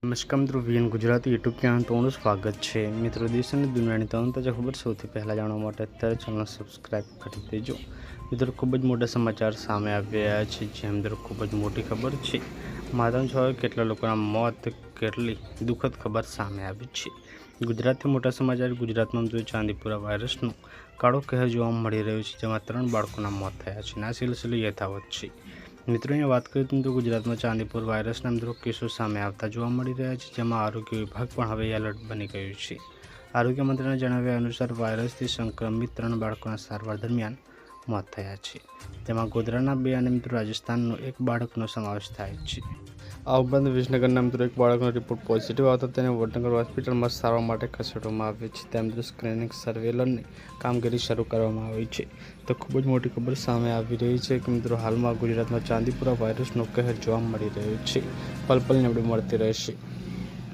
નમસ્કાર મિત્રો, VN Gujarati YouTube channel તમારું સ્વાગત છે। મિત્રો, દેશ અને દુનિયાની તમામ તાજા ખબર સૌથી પહેલાં જાણવા માટે અત્યારે ચેનલ સબસ્ક્રાઈબ કરી દેજો। મિત્રો, ખૂબ જ મોટા સમાચાર સામે આવી રહ્યા છે, જેમ મિત્રો ખૂબ જ મોટી ખબર છે। માતાનો છ કેટલા લોકોના મોત, કેટલી દુઃખદ ખબર સામે આવી છે। ગુજરાતથી મોટા સમાચાર। ગુજરાતમાં મિત્રો ચાંદીપુરા વાયરસનો કાળો કહેર જોવા મળી રહ્યો છે, જેમાં 3 બાળકોના મોત થયા છે। આ સિલસિલો યથાવત છે। મિત્રો, અહીંયા વાત કરીએ તો ગુજરાતમાં ચાંદીપુર વાયરસના મિત્રો કેસો સામે આવતા જોવા મળી રહ્યા છે, જેમાં આરોગ્ય વિભાગ પણ હવે એલર્ટ બની ગયું છે। આરોગ્ય મંત્રીના જણાવ્યા અનુસાર વાયરસથી સંક્રમિત 3 બાળકોના સારવાર દરમિયાન મોત થયા છે। તેમાં ગોધરાના 2 અને મિત્રો રાજસ્થાનનો 1 બાળકનો સમાવેશ થાય છે। આ ઉપરાંત વિસનગરના મિત્રો 1 બાળકનો રિપોર્ટ પોઝિટિવ આવતા તેને વડનગર હોસ્પિટલમાં સારવાર માટે ખસેડવામાં આવ્યો છે। ત્યાં મિત્રો સ્ક્રીનિંગ સર્વેલન્સની કામગીરી શરૂ કરવામાં આવી છે। તો ખૂબ જ મોટી ખબર સામે આવી રહી છે કે મિત્રો હાલમાં ગુજરાતમાં ચાંદીપુરા વાયરસનો કહેર જોવા મળી રહ્યો છે। પલ પલની અપડેટ મળતી રહેશે।